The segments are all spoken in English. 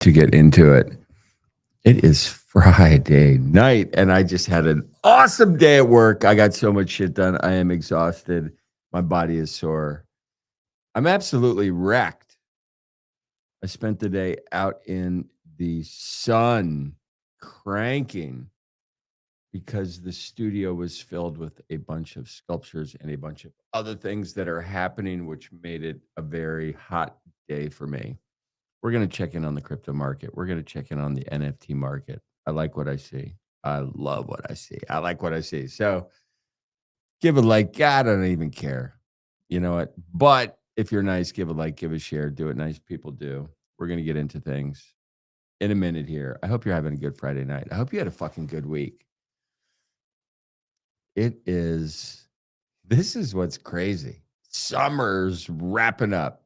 to get into it. It is Friday night, and I just had an awesome day at work. I got so much shit done. I am exhausted. My body is sore. I'm absolutely wrecked. I spent the day out in the sun cranking because the studio was filled with a bunch of sculptures and a bunch of other things that are happening, which made it a very hot day for me. We're going to check in on the crypto market. We're going to check in on the NFT market. I like what I see. I love what I see. I like what I see. So give a like. I don't even care. You know what? But if you're nice, give a like, give a share, do what nice people do. We're going to get into things in a minute here. I hope you're having a good Friday night. I hope you had a fucking good week. This is what's crazy. Summer's wrapping up.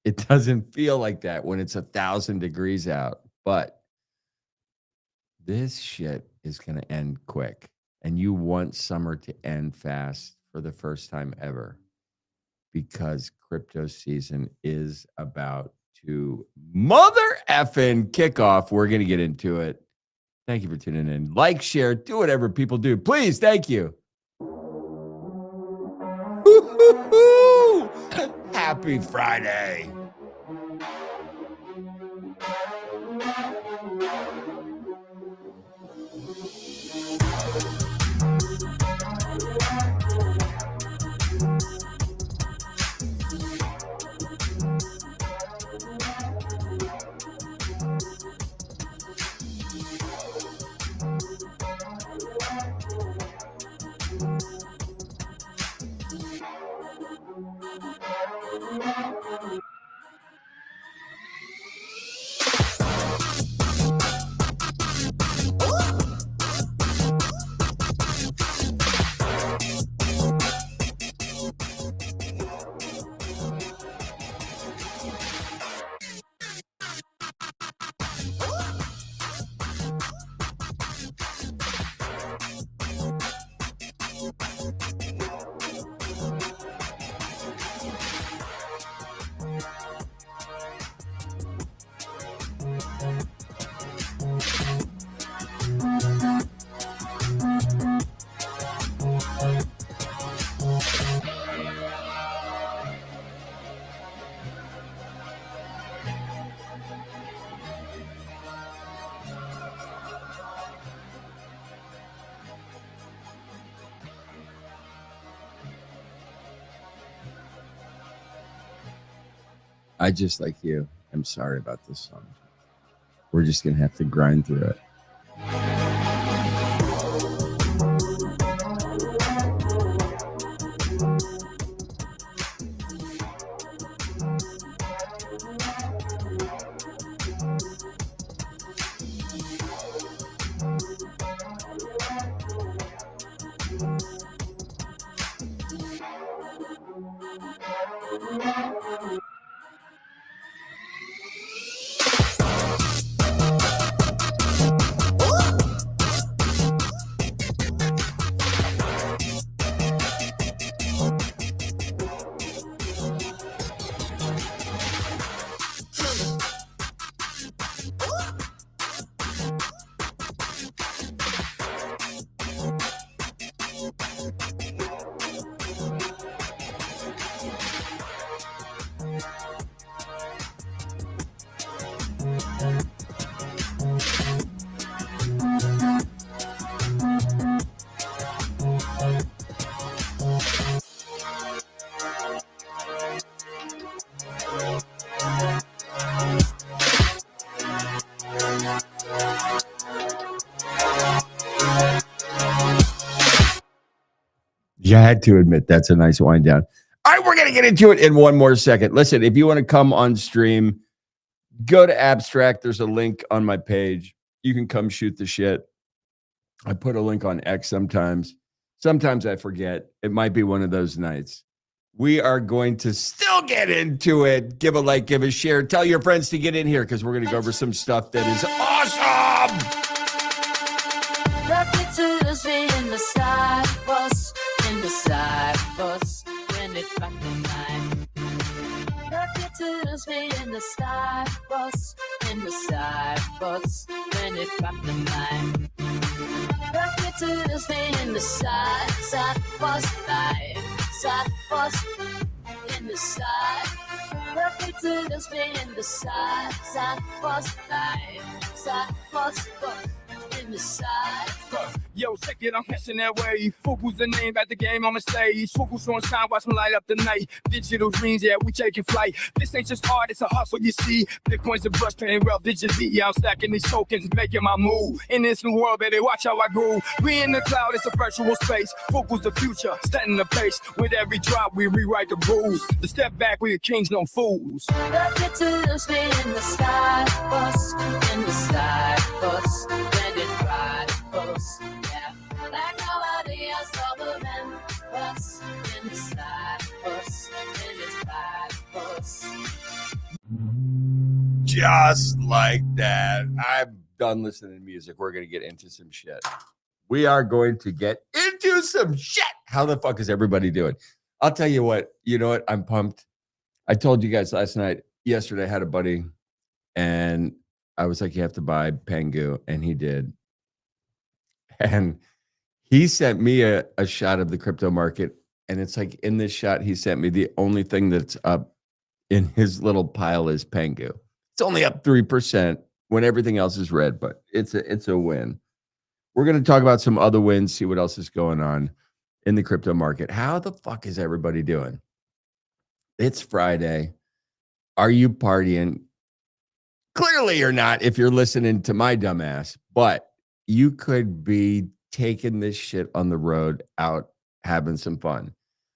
It doesn't feel like that when it's 1,000 degrees out, but this shit is going to end quick. And you want summer to end fast for the first time ever because crypto season is about to mother effing kick off. We're going to get into it. Thank you for tuning in. Like, share, do whatever people do. Please, thank you. Woo-hoo-hoo! Happy Friday. I just like you. I'm sorry about this song. We're just going to have to grind through it. You had to admit that's a nice wind down. All right, we're going to get into it in one more second. Listen, if you want to come on stream, go to Abstract. There's a link on my page. You can come shoot the shit. I put a link on X sometimes. Sometimes I forget. It might be one of those nights. We are going to still get into it. Give a like, give a share. Tell your friends to get in here because we're going to go over some stuff that is awesome. In the side bus, in the side bus, when it's back in line. Reputers be in the sky bus, in the side bus, when it dropped the mine. Reputers be in the side bus, side bus, in the side. Reputers be in the side bus, side bus, in the side. Yo, check it, I'm catching that wave. Fuku's the name at the game on the stage. Fuku's on time, watch me light up the night. Digital dreams, yeah, we taking flight. This ain't just art, it's a hustle, you see. Bitcoin's a brush, paying wealth digitally. Yeah, I'm stacking these tokens, making my move. In this new world, baby, watch how I groove. We in the cloud, it's a virtual space. Fuku's the future, setting the pace. With every drop, we rewrite the rules. The step back, we the kings, no fools. Reputers be in the side bus, in the side bus, when it ride bus. Like no idea, Superman bus in the side bus, in the side bus. Just like that. I'm done listening to music. We're going to get into some shit. We are going to get into some shit. How the fuck is everybody doing? I'll tell you what. You know what? I'm pumped. I told you guys yesterday, I had a buddy, and I was like, you have to buy Pengu, and he did. And he sent me a shot of the crypto market, and it's like in this shot he sent me, the only thing that's up in his little pile is Pengu. It's only up 3% when everything else is red, but it's a win. We're going to talk about some other wins, see what else is going on in the crypto market. How the fuck is everybody doing? It's Friday. Are you partying? Clearly you're not if you're listening to my dumbass, but you could be taking this shit on the road out, having some fun.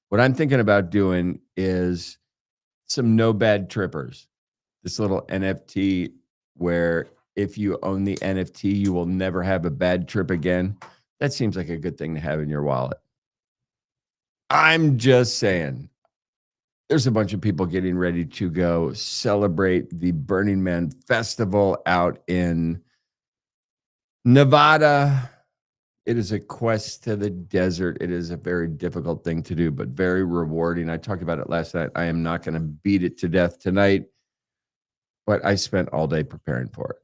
What I'm thinking about doing is some no bad trippers. This little NFT where if you own the NFT, you will never have a bad trip again. That seems like a good thing to have in your wallet. I'm just saying, there's a bunch of people getting ready to go celebrate the Burning Man Festival out in Nevada. It is a quest to the desert. It is a very difficult thing to do, but very rewarding. I talked about it last night. I am not going to beat it to death tonight, but I spent all day preparing for it.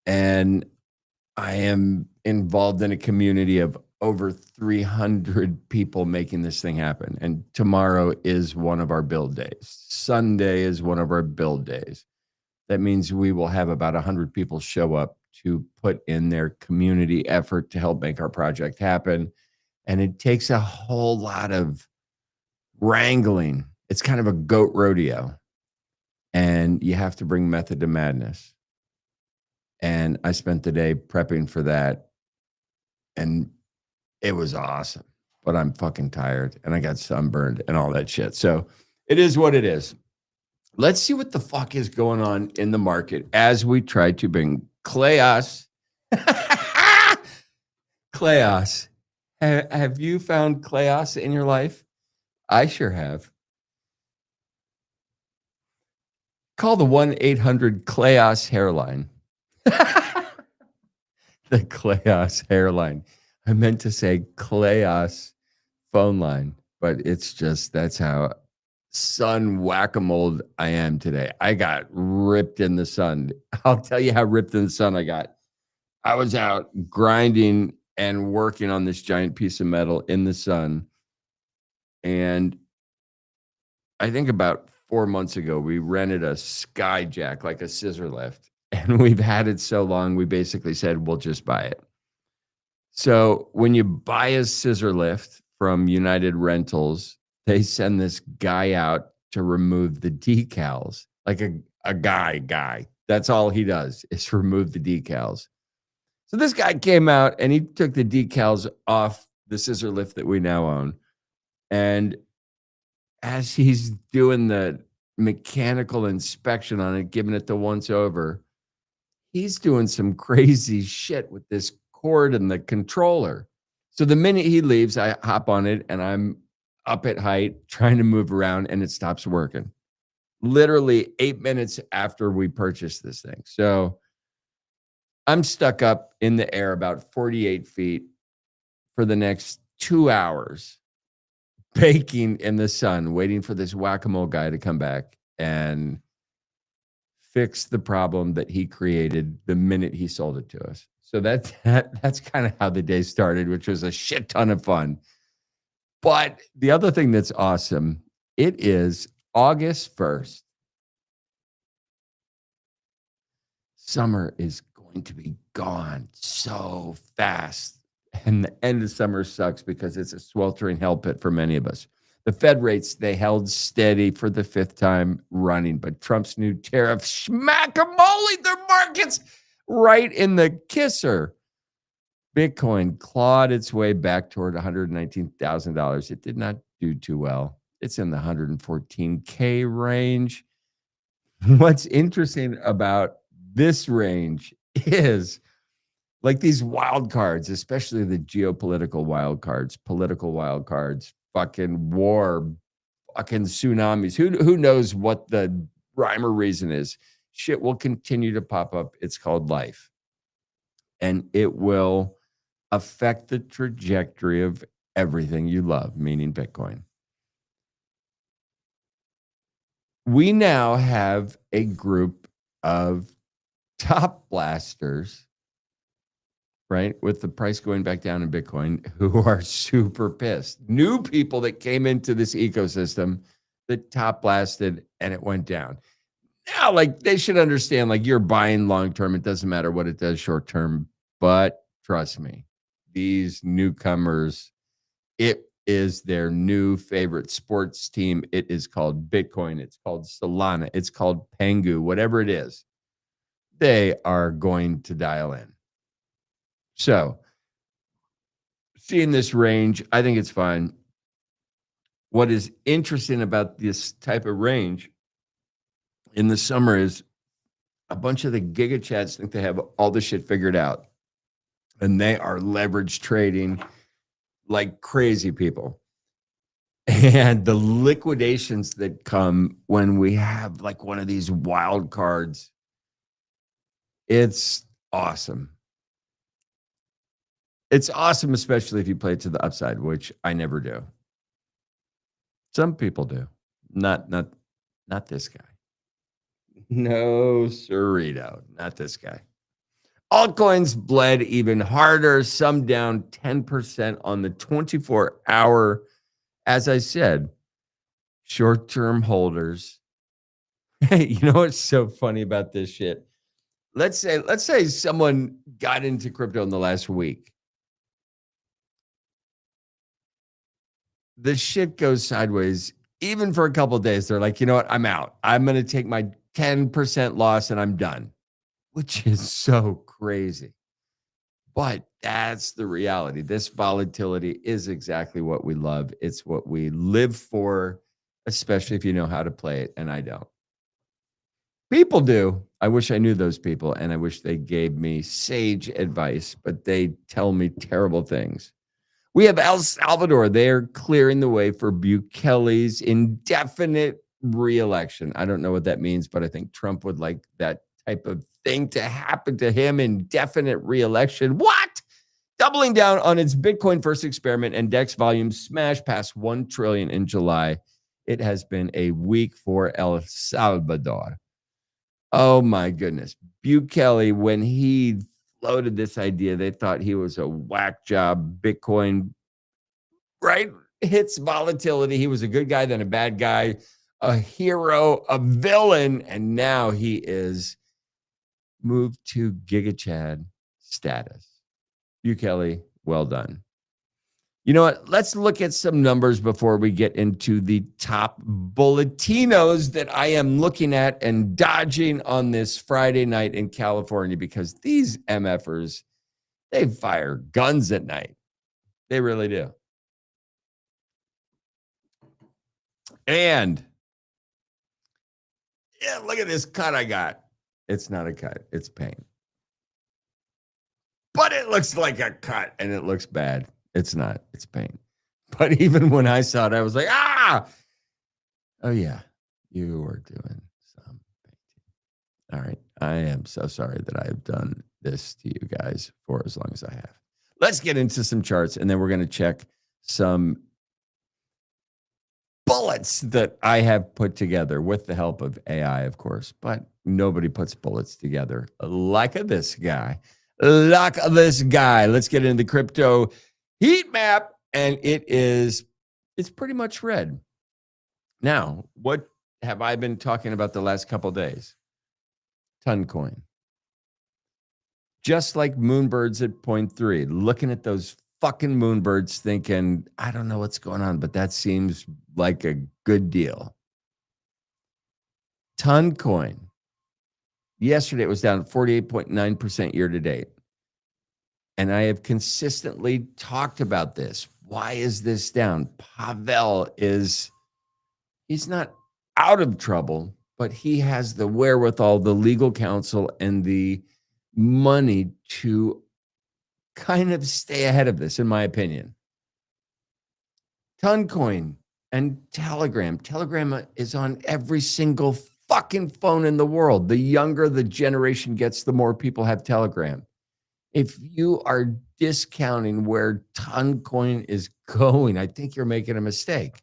And I am involved in a community of over 300 people making this thing happen. And tomorrow is one of our build days. Sunday is one of our build days. That means we will have about 100 people show up to put in their community effort to help make our project happen. And it takes a whole lot of wrangling. It's kind of a goat rodeo. And you have to bring method to madness. And I spent the day prepping for that. And it was awesome. But I'm fucking tired. And I got sunburned and all that shit. So it is what it is. Let's see what the fuck is going on in the market as we try to bring Kleos. Kleos. Have you found Kleos in your life? I sure have. Call the 1-800-Kleos hairline. The Kleos hairline. I meant to say Kleos phone line, but it's just, that's how sun whack-a-mole I am today. I got ripped in the sun. I'll tell you how ripped in the sun I got. I was out grinding and working on this giant piece of metal in the sun. And I think about 4 months ago, we rented a Skyjack, like a scissor lift. And we've had it so long, we basically said, we'll just buy it. So when you buy a scissor lift from United Rentals, they send this guy out to remove the decals, like a guy. That's all he does is remove the decals. So this guy came out and he took the decals off the scissor lift that we now own. And as he's doing the mechanical inspection on it, giving it the once over, he's doing some crazy shit with this cord and the controller. So the minute he leaves, I hop on it and I'm up at height trying to move around and it stops working. Literally 8 minutes after we purchased this thing. So I'm stuck up in the air about 48 feet for the next 2 hours, baking in the sun, waiting for this whack-a-mole guy to come back and fix the problem that he created the minute he sold it to us. So that's kind of how the day started, which was a shit ton of fun. But the other thing that's awesome, it is August 1st. Summer is going to be gone so fast. And the end of summer sucks because it's a sweltering hell pit for many of us. The Fed rates, they held steady for the 5th time running, but Trump's new tariff schmack-a-moly their markets right in the kisser. Bitcoin clawed its way back toward $119,000. It did not do too well. It's in the 114K range. What's interesting about this range is like these wild cards, especially the geopolitical wild cards, political wild cards, fucking war, fucking tsunamis. Who knows what the rhyme or reason is? Shit will continue to pop up. It's called life. And it will affect the trajectory of everything you love, meaning Bitcoin. We now have a group of top blasters, right, with the price going back down in Bitcoin, who are super pissed. New people that came into this ecosystem that top blasted and it went down. Now, like, they should understand, like, you're buying long term. It doesn't matter what it does short term. But trust me, these newcomers, it is their new favorite sports team. It is called Bitcoin. It's called Solana. It's called Pengu, whatever it is. They are going to dial in. So, seeing this range, I think it's fine. What is interesting about this type of range in the summer is a bunch of the giga chats think they have all the shit figured out. And they are leverage trading like crazy people. And the liquidations that come when we have like one of these wild cards, it's awesome. It's awesome, especially if you play it to the upside, which I never do. Some people do. Not this guy. No, sirrito, not this guy. Altcoins bled even harder, some down 10% on the 24-hour. As I said, short-term holders. Hey, you know what's so funny about this shit? Let's say someone got into crypto in the last week. The shit goes sideways. Even for a couple of days, they're like, you know what? I'm out. I'm going to take my 10% loss and I'm done, which is so crazy. But that's the reality. This volatility is exactly what we love. It's what we live for, especially if you know how to play it, and I don't. People do. I wish I knew those people, and I wish they gave me sage advice, but they tell me terrible things. We have El Salvador. They're clearing the way for Bukele's indefinite re-election. I don't know what that means, but I think Trump would like that type of thing to happen to him. Indefinite re-election. What? Doubling down on its Bitcoin first experiment, and DEX volume smashed past 1 trillion in July. It has been a week for El Salvador. Oh my goodness. Bukele, when he floated this idea, they thought he was a whack job. Bitcoin, right? Hits volatility. He was a good guy, then a bad guy, a hero, a villain, and now he is moved to Giga Chad status. Bukele, well done. You know what? Let's look at some numbers before we get into the top bulletinos that I am looking at and dodging on this Friday night in California, because these MFers, they fire guns at night. They really do. And yeah, look at this cut I got. It's not a cut. It's paint. But it looks like a cut and it looks bad. It's not. It's paint. But even when I saw it, I was like, ah! Oh, yeah. You were doing some painting. All right. I am so sorry that I've done this to you guys for as long as I have. Let's get into some charts, and then we're going to check some bullets bullets that I have put together with the help of AI, of course, but nobody puts bullets together like this guy. Like this guy. Let's get into the crypto heat map, and it's pretty much red. Now, what have I been talking about the last couple of days? Toncoin. Just like moonbirds at 0.3, looking at those fucking moonbirds thinking, I don't know what's going on, but that seems like a good deal. Toncoin. Yesterday it was down 48.9% year to date. And I have consistently talked about this. Why is this down? Powell he's not out of trouble, but he has the wherewithal, the legal counsel, and the money to kind of stay ahead of this, in my opinion. Toncoin and Telegram. Telegram is on every single fucking phone in the world. The younger the generation gets, the more people have Telegram. If you are discounting where Toncoin is going, I think you're making a mistake.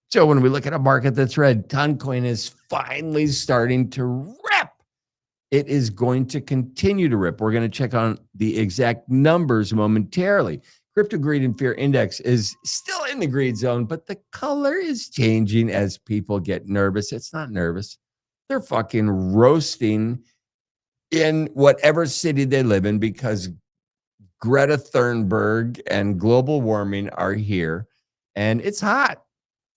So when we look at a market that's red, Toncoin is finally starting to rip. It is going to continue to rip. We're going to check on the exact numbers momentarily. Crypto Greed and Fear Index is still in the greed zone, but the color is changing as people get nervous. It's not nervous. They're fucking roasting in whatever city they live in because Greta Thunberg and global warming are here, and it's hot.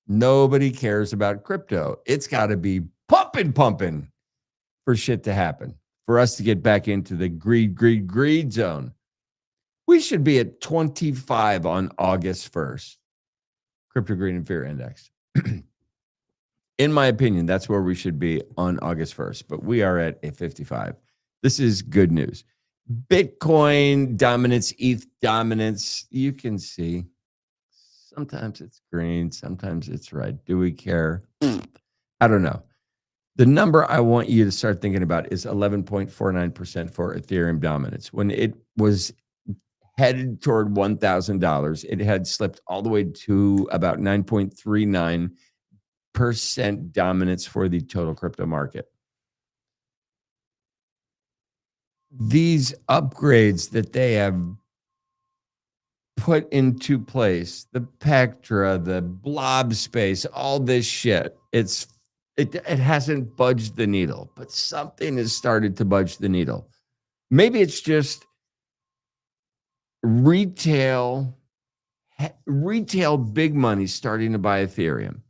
Nobody cares about crypto. It's got to be pumping for shit to happen, for us to get back into the greed zone. We should be at 25 on August 1st. Crypto Greed and Fear Index. In my opinion, that's where we should be on August 1st, but we are at a 55. This is good news. Bitcoin dominance, ETH dominance, you can see. Sometimes it's green, sometimes it's red. Do we care? I don't know. The number I want you to start thinking about is 11.49% for Ethereum dominance. When it was headed toward $1,000, it had slipped all the way to about 9.39% dominance for the total crypto market. These upgrades that they have put into place, the Pectra, the blob space, all this shit, it hasn't budged the needle, but something has started to budge the needle. Maybe it's just retail big money starting to buy Ethereum.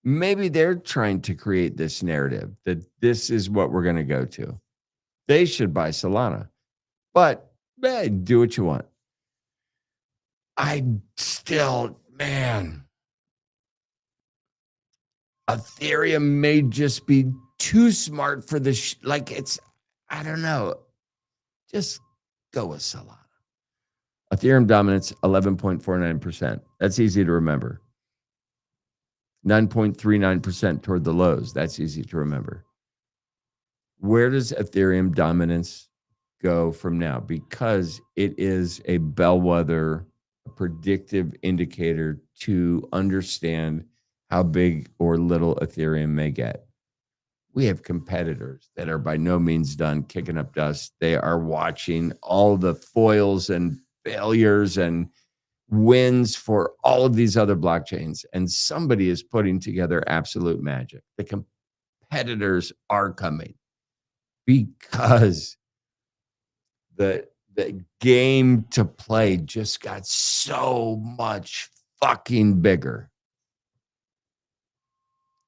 Maybe they're trying to create this narrative that this is what we're going to go to. They should buy Solana, but do what you want. Ethereum may just be too smart for this. I don't know. Just go with Solana. Ethereum dominance, 11.49%. That's easy to remember. 9.39% toward the lows. That's easy to remember. Where does Ethereum dominance go from now? Because it is a bellwether, a predictive indicator to understand how big or little Ethereum may get. We have competitors that are by no means done kicking up dust. They are watching all the foils and failures and wins for all of these other blockchains. And somebody is putting together absolute magic. The competitors are coming because the game to play just got so much fucking bigger.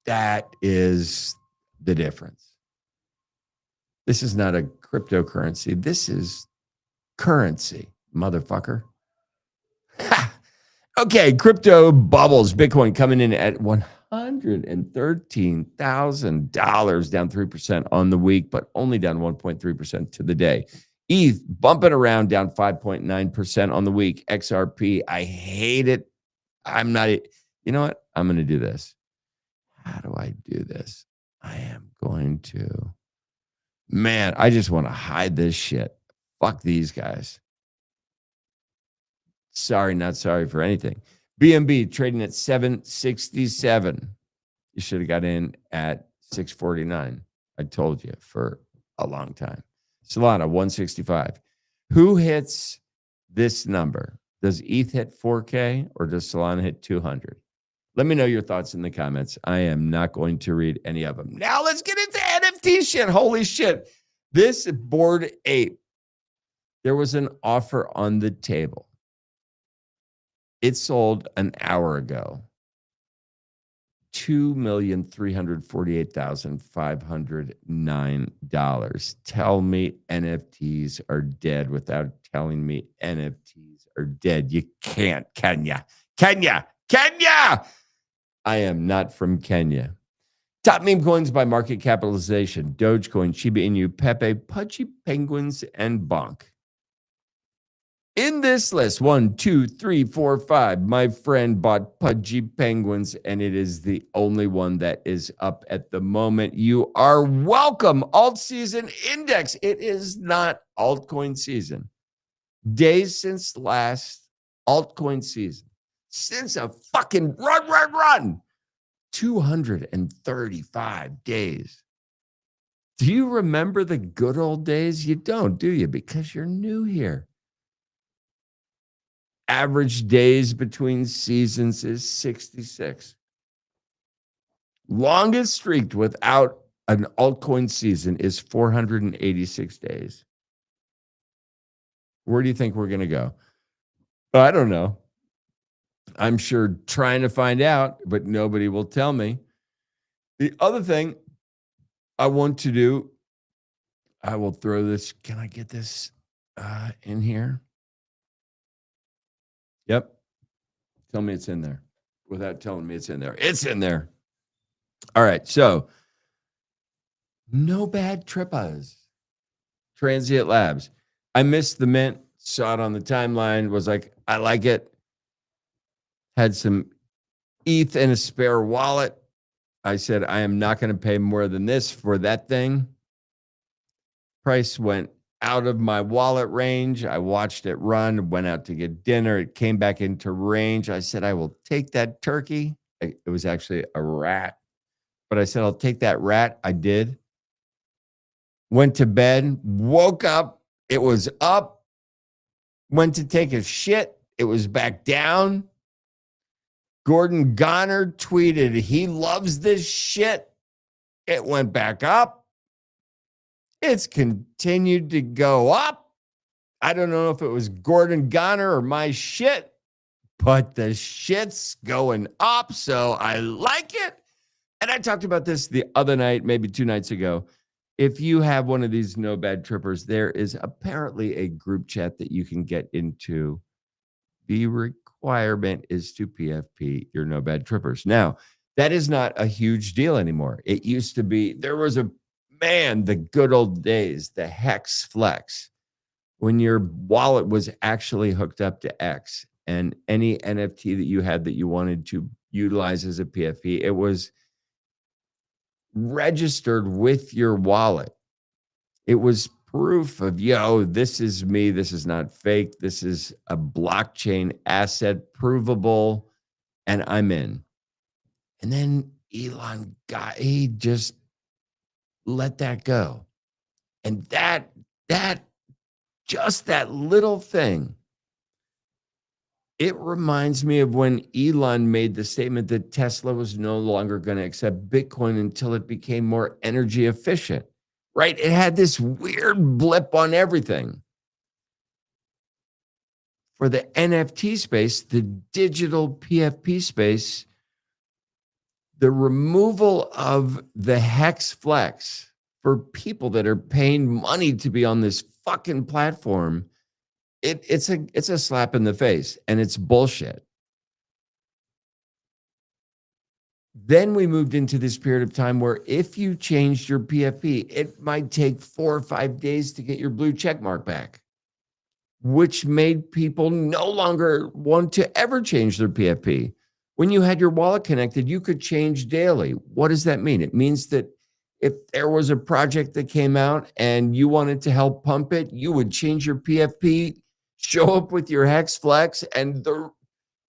That is the difference. This is not a cryptocurrency. This is currency, motherfucker. Okay, crypto bubbles. Bitcoin coming in at $113,000, down 3% on the week, but only down 1.3% to the day. ETH bumping around, down 5.9% on the week. XRP, I hate it. I'm not, you know what? I'm going to do this. How do I do this? I am going to, man, I just want to hide this shit. Fuck these guys. Sorry, not sorry for anything. BNB trading at 767. You should have got in at 649. I told you for a long time. Solana, 165. Who hits this number? Does ETH hit 4K or does Solana hit 200? Let me know your thoughts in the comments. I am not going to read any of them. Now let's get into NFT shit. Holy shit. This Bored Ape, there was an offer on the table. It sold an hour ago. $2,348,509. Tell me NFTs are dead without telling me NFTs are dead. You can't, Kenya. Kenya! I am not from Kenya. Top meme coins by market capitalization: Dogecoin, Shiba Inu, Pepe, Pudgy Penguins, and Bonk. In this list, 1, 2, 3, 4, 5, my friend bought Pudgy Penguins, and it is the only one that is up at the moment. You are welcome. Alt season index. It is not altcoin season. Days since last altcoin season. Since a fucking run. 235 days. Do you remember the good old days? You don't, do you? Because you're new here. Average days between seasons is 66. Longest streak without an altcoin season is 486 days. Where do you think we're going to go? I don't know. I'm sure trying to find out, but nobody will tell me. The other thing I want to do, I will throw this. Can I get this in here? Yep. Tell me it's in there without telling me it's in there. It's in there. All right. So, no bad trippas. Transient Labs. I missed the mint. Saw it on the timeline. Was like, I like it. Had some ETH in a spare wallet. I said, I am not going to pay more than this for that thing. Price went out of my wallet range. I watched it run, went out to get dinner. It came back into range. I said, I will take that turkey. It was actually a rat, but I said, I'll take that rat. I did. Went to bed, woke up. It was up. Went to take a shit. It was back down. Gordon Goddard tweeted, he loves this shit. It went back up. It's continued to go up. I don't know if it was Gordon Goddard or my shit, but the shit's going up, so I like it. And I talked about this the other night, maybe 2 nights ago. If you have one of these no bad trippers, there is apparently a group chat that you can get into. The requirement is to PFP your no bad trippers. Now, that is not a huge deal anymore. It used to be, there was the good old days, the Hex Flex, when your wallet was actually hooked up to X, and any NFT that you had that you wanted to utilize as a PFP, it was registered with your wallet. It was proof of, this is me. This is not fake. This is a blockchain asset, provable, and I'm in. And then Elon he just let that go. And that little thing, it reminds me of when Elon made the statement that Tesla was no longer going to accept Bitcoin until it became more energy efficient, right? It had this weird blip on everything. For the NFT space, the digital PFP space, the removal of the Hex Flex for people that are paying money to be on this fucking platform, it's a slap in the face, and it's bullshit. Then we moved into this period of time where if you changed your PFP, it might take 4 or 5 days to get your blue check mark back, which made people no longer want to ever change their PFP. When you had your wallet connected, you could change daily. What does that mean? It means that if there was a project that came out and you wanted to help pump it, you would change your PFP, show up with your Hex Flex, and the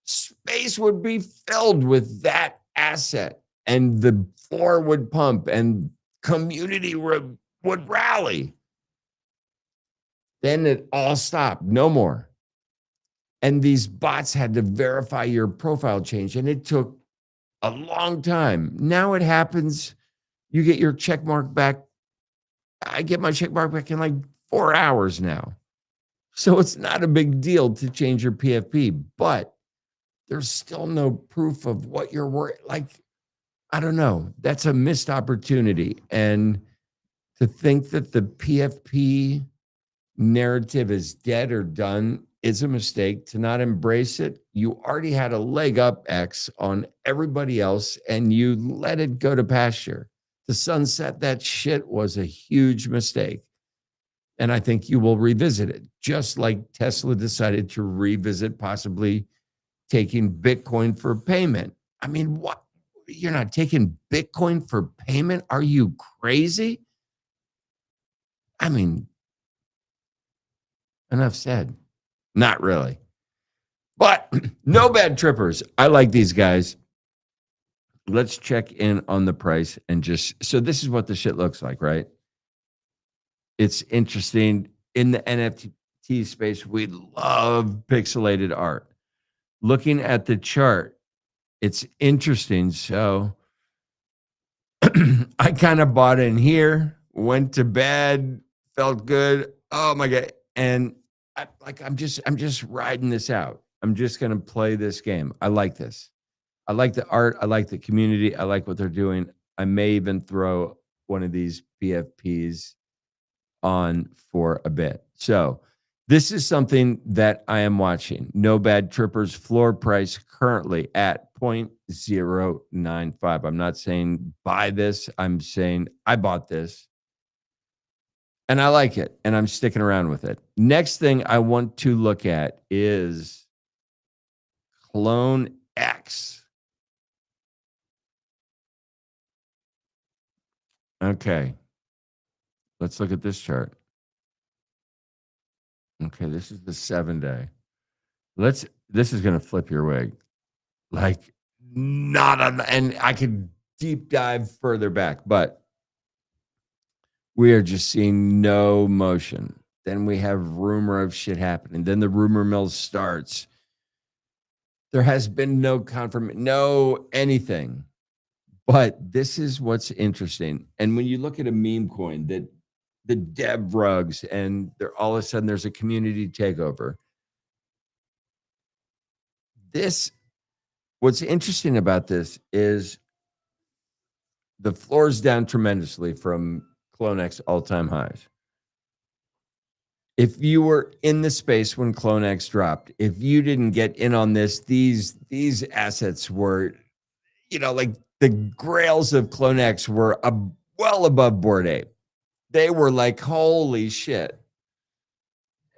space would be filled with that asset. and the floor would pump and community would rally. Then it all stopped, no more. And these bots had to verify your profile change, and it took a long time. Now it happens. You get your check mark back. I get my check mark back in like 4 hours now. So it's not a big deal to change your PFP, but there's still no proof of what you're worth. Like, I don't know. That's a missed opportunity. And to think that the PFP narrative is dead or done is a mistake. To not embrace it, you already had a leg up X on everybody else and you let it go to pasture. To sunset that shit was a huge mistake. And I think you will revisit it, just like Tesla decided to revisit possibly taking Bitcoin for payment. I mean, what? You're not taking Bitcoin for payment? Are you crazy? I mean, enough said. Not really. But no bad trippers. I like these guys. Let's check in on the price and just, so this is what the shit looks like, right? It's interesting. In the NFT space, we love pixelated art. Looking at the chart, it's interesting. So I kind of bought in here, went to bed, felt good. Oh my God. And I'm just riding this out. I'm just going to play this game. I like this. I like the art. I like the community. I like what they're doing. I may even throw one of these PFPs on for a bit. So this is something that I am watching. No Bad Trippers floor price currently at 0.095. I'm not saying buy this. I'm saying I bought this and I like it and I'm sticking around with it. Next thing I want to look at is Clone X. Okay. Let's look at this chart. Okay, this is the 7-day. This is going to flip your wig. Like, not on, and I could deep dive further back, but we are just seeing no motion. Then we have rumor of shit happening. Then the rumor mill starts. There has been no confirmation, no anything. But this is what's interesting. And when you look at a meme coin that the dev rugs and they're all of a sudden there's a community takeover. What's interesting about this is the floor is down tremendously from CloneX all-time highs. If you were in the space when CloneX dropped, if you didn't get in on this, these assets were, like the grails of CloneX were well above Bored Ape. They were like, holy shit.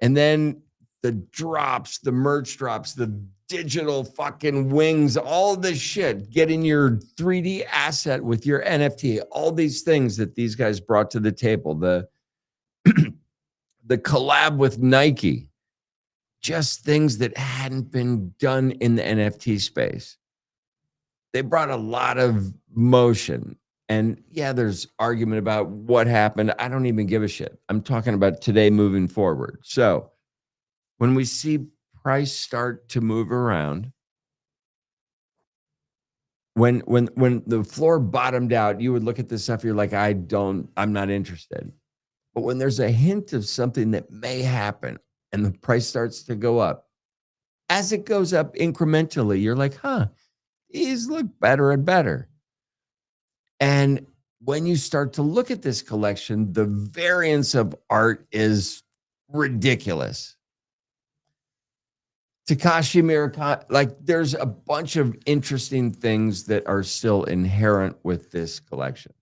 And then the drops, the merch drops, the digital fucking wings, all this shit, getting your 3D asset with your NFT, all these things that these guys brought to the table, the collab with Nike, just things that hadn't been done in the NFT space. They brought a lot of motion. And yeah, there's argument about what happened. I don't even give a shit. I'm talking about today moving forward. So when we see price start to move around, when the floor bottomed out, you would look at this stuff, you're like, I'm not interested. But when there's a hint of something that may happen and the price starts to go up, as it goes up incrementally, you're like, these look better and better. And when you start to look at this collection, the variance of art is ridiculous. Takashi Murakami, like there's a bunch of interesting things that are still inherent with this collection.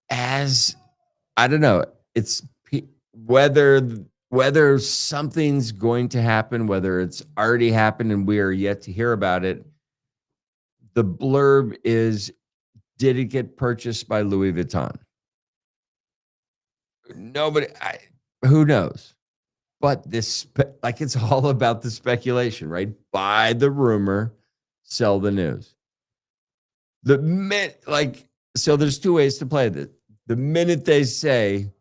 As I don't know, it's whether something's going to happen, whether it's already happened and we are yet to hear about it. The blurb is, did it get purchased by Louis Vuitton? Nobody, who knows? But this, like, it's all about the speculation, right? Buy the rumor, sell the news. So there's two ways to play this. The minute they say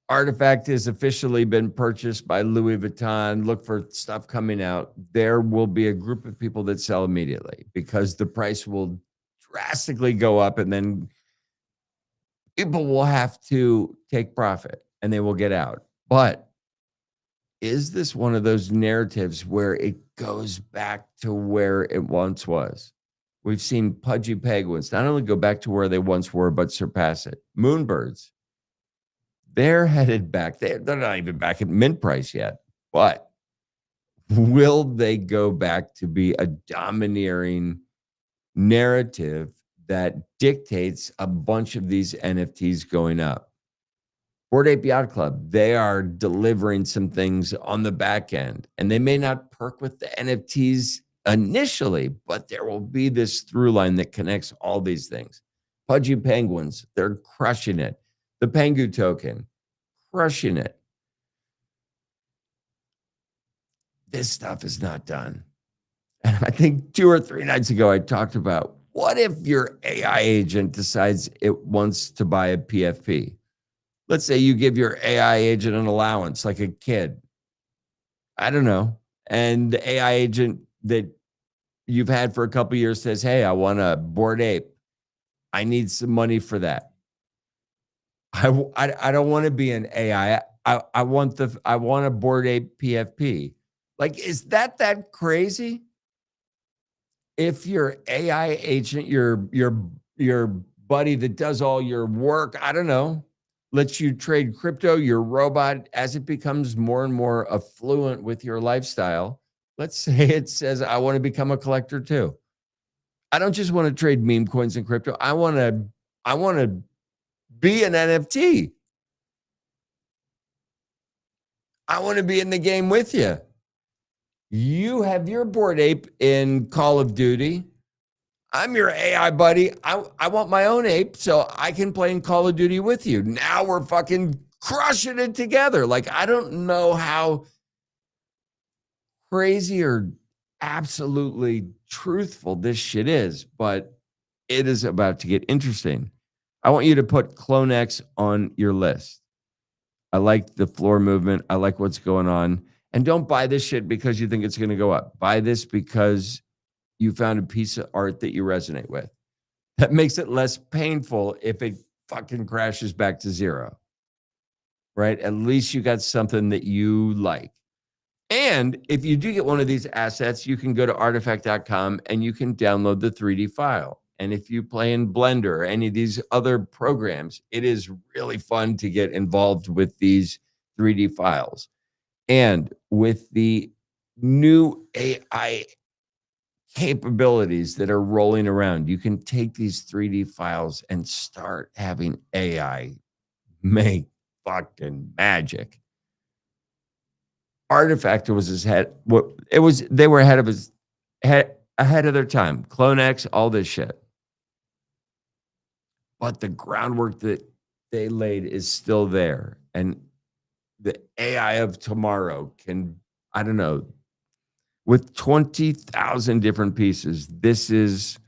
Artifact has officially been purchased by Louis Vuitton, look for stuff coming out, there will be a group of people that sell immediately because the price will drastically go up, and then people will have to take profit and they will get out. But is this one of those narratives where it goes back to where it once was? We've seen pudgy penguins not only go back to where they once were, but surpass it. Moonbirds, they're headed back. They're not even back at mint price yet. But will they go back to be a domineering narrative that dictates a bunch of these NFTs going up? Bored Ape Yacht Club, they are delivering some things on the back end, and they may not perk with the NFTs initially, but there will be this through line that connects all these things. Pudgy Penguins, they're crushing it. The Pengu token, crushing it. This stuff is not done. And I think 2 or 3 nights ago, I talked about what if your AI agent decides it wants to buy a PFP? Let's say you give your AI agent an allowance like a kid. I don't know. And the AI agent that you've had for a couple of years says, hey, I want a Bored Ape. I need some money for that. I don't want to be an AI. I want a Bored Ape PFP. Like, is that crazy? If your AI agent, your buddy that does all your work, I don't know, lets you trade crypto, your robot, as it becomes more and more affluent with your lifestyle, let's say it says, I want to become a collector too. I don't just want to trade meme coins and crypto. I want to be an NFT. I want to be in the game with you. You have your Bored Ape in Call of Duty. I'm your AI buddy. I want my own ape so I can play in Call of Duty with you. Now we're fucking crushing it together. Like, I don't know how crazy or absolutely truthful this shit is, but it is about to get interesting. I want you to put CloneX on your list. I like the floor movement. I like what's going on. And don't buy this shit because you think it's going to go up. Buy this because you found a piece of art that you resonate with. That makes it less painful if it fucking crashes back to zero, right? At least you got something that you like. And if you do get one of these assets, you can go to artifact.com and you can download the 3D file. And if you play in Blender or any of these other programs, it is really fun to get involved with these 3D files. And with the new AI capabilities that are rolling around, you can take these 3D files and start having AI make fucking magic. Artifact was his head. They were ahead of their time. CloneX, all this shit. But the groundwork that they laid is still there. And the AI of tomorrow can, I don't know, with 20,000 different pieces, this is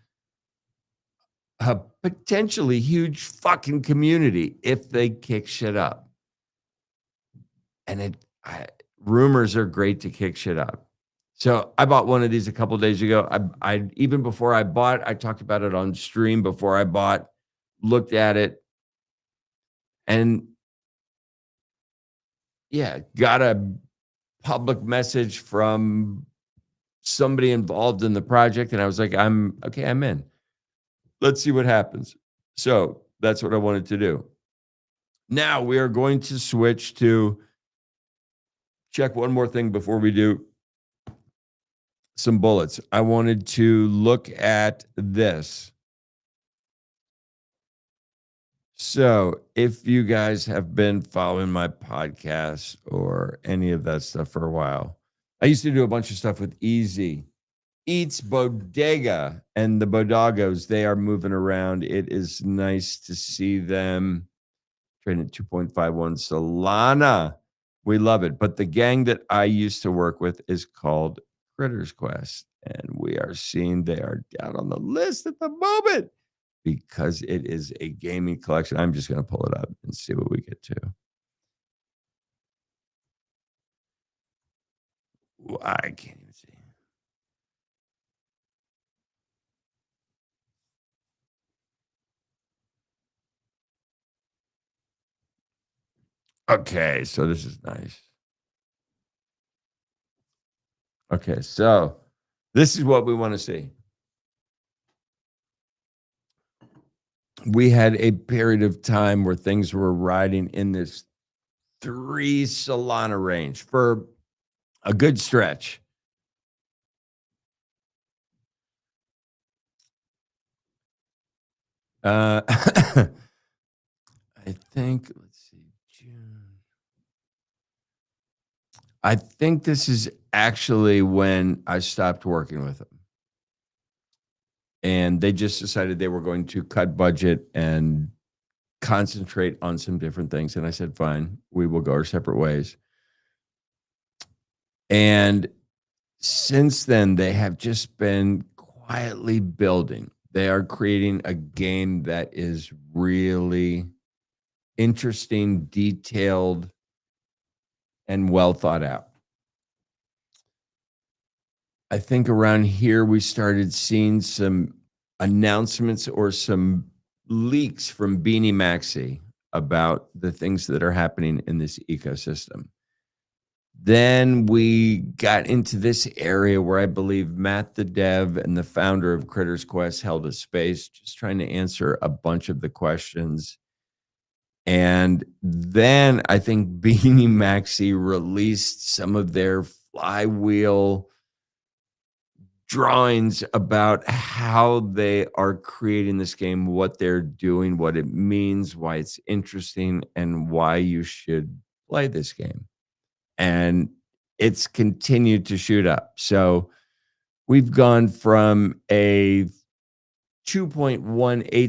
a potentially huge fucking community if they kick shit up. And rumors are great to kick shit up. So I bought one of these a couple of days ago. I even before I bought, I talked about it on stream before I bought, looked at it, and yeah, got a public message from somebody involved in the project, and I was like, I'm in. Let's see what happens. So that's what I wanted to do. Now we are going to switch to check one more thing before we do some bullets. I wanted to look at this. So if you guys have been following my podcast or any of that stuff for a while, I used to do a bunch of stuff with Easy Eats Bodega and the Bodagos. They are moving around. It is nice to see them trading at 2.51 Solana. We love it. But the gang that I used to work with is called Critters Quest. And we are seeing they are down on the list at the moment because it is a gaming collection. I'm just going to pull it up and see what we get to. I can't even see. Okay, so this is nice. Okay, so this is what we want to see. We had a period of time where things were riding in this 3 Solana range for a good stretch. I think, let's see, June. I think this is actually when I stopped working with them. And they just decided they were going to cut budget and concentrate on some different things. And I said, fine, we will go our separate ways. And since then, they have just been quietly building. They are creating a game that is really interesting, detailed, and well thought out. I think around here we started seeing some announcements or some leaks from Beanie Maxi about the things that are happening in this ecosystem. Then we got into this area where I believe Matt, the dev and the founder of Critters Quest, held a space just trying to answer a bunch of the questions. And then I think Beanie Maxi released some of their flywheel drawings about how they are creating this game, what they're doing, what it means, why it's interesting, and why you should play this game. And it's continued to shoot up. So we've gone from a 2.18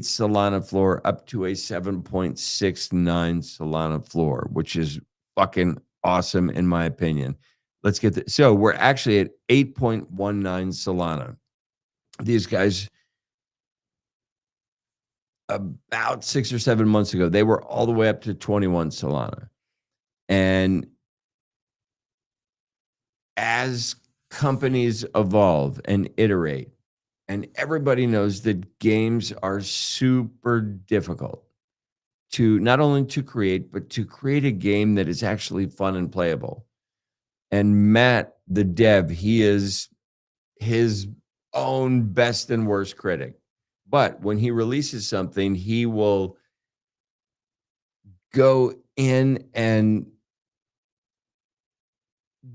Solana floor up to a 7.69 Solana floor, which is fucking awesome in my opinion. Let's get this. So we're actually at 8.19 Solana. These guys, about 6 or 7 months ago, they were all the way up to 21 Solana. And as companies evolve and iterate, and everybody knows that games are super difficult to not only to create, but to create a game that is actually fun and playable. And Matt, the dev, he is his own best and worst critic. But when he releases something, he will go in and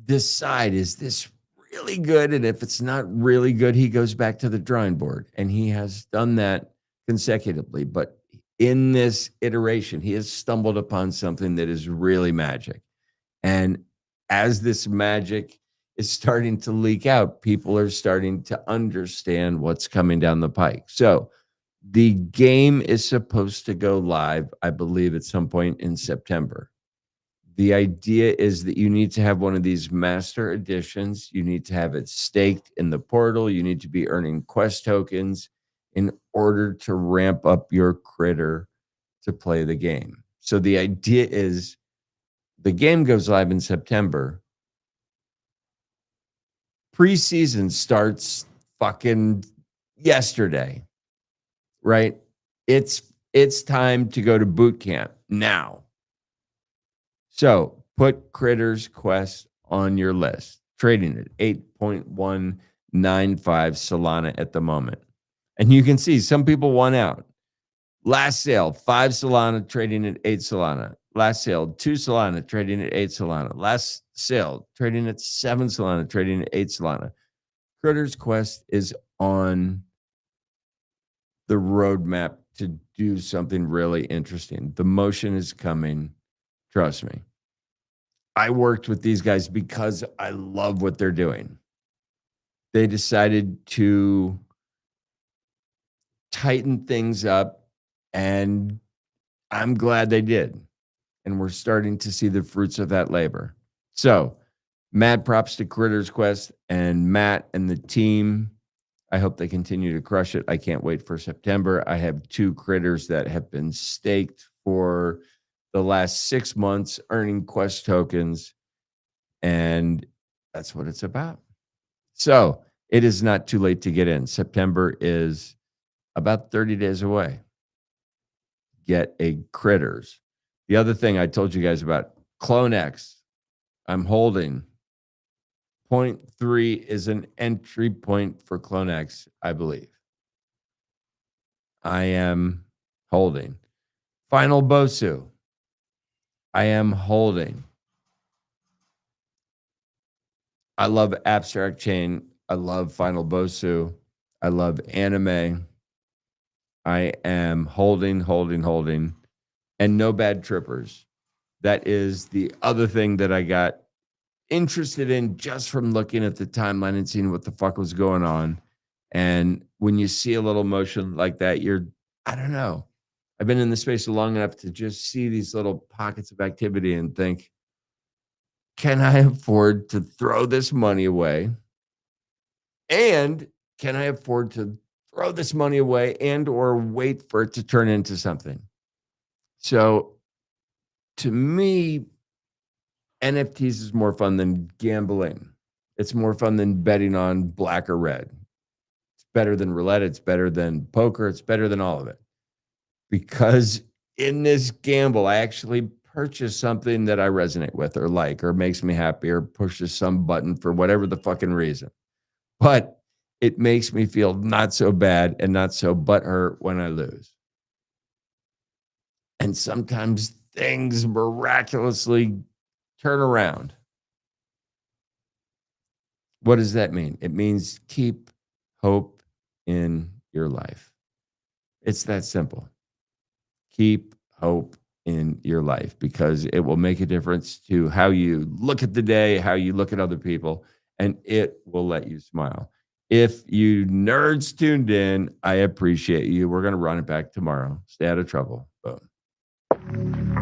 decide, is this really good? And if it's not really good, he goes back to the drawing board. And he has done that consecutively. But in this iteration, he has stumbled upon something that is really magic. And as this magic is starting to leak out, people are starting to understand what's coming down the pike. So the game is supposed to go live, I believe, at some point in September. The idea is that you need to have one of these master editions. You need to have it staked in the portal. You need to be earning quest tokens in order to ramp up your critter to play the game. So the idea is the game goes live in September. Preseason starts fucking yesterday, right? It's time to go to boot camp now. So put Critters Quest on your list, trading at 8.195 Solana at the moment. And you can see some people won out. Last sale, 5 Solana, trading at 8 Solana. Last sale, 2 Solana, trading at 8 Solana. Last sale, trading at 7 Solana, trading at 8 Solana. Critters Quest is on the roadmap to do something really interesting. The motion is coming. Trust me. I worked with these guys because I love what they're doing. They decided to tighten things up, and I'm glad they did. And we're starting to see the fruits of that labor. So Mad props to Critters Quest and Matt and the team. I hope they continue to crush it. I can't wait for September. I have 2 critters that have been staked for the last 6 months, earning Quest tokens, and that's what it's about. So it is not too late to get in. September is about 30 days away. Get a critters. The other thing I told you guys about CloneX, I'm holding. 0.3 is an entry point for CloneX, I believe. I am holding. Final Bosu, I am holding. I love Abstract Chain. I love Final Bosu. I love anime. I am holding, and no bad trippers. That is the other thing that I got interested in just from looking at the timeline and seeing what the fuck was going on. And when you see a little motion like that, I don't know. I've been in the space long enough to just see these little pockets of activity and think, can I afford to throw this money away? And can I afford to throw this money away and or wait for it to turn into something? So to me, NFTs is more fun than gambling. It's more fun than betting on black or red. It's better than roulette. It's better than poker. It's better than all of it. Because in this gamble, I actually purchase something that I resonate with or like or makes me happy or pushes some button for whatever the fucking reason. But it makes me feel not so bad and not so butthurt when I lose. And sometimes things miraculously turn around. What does that mean? It means keep hope in your life. It's that simple. Keep hope in your life because it will make a difference to how you look at the day, how you look at other people, and it will let you smile. If you nerds tuned in, I appreciate you. We're going to run it back tomorrow. Stay out of trouble. Boom.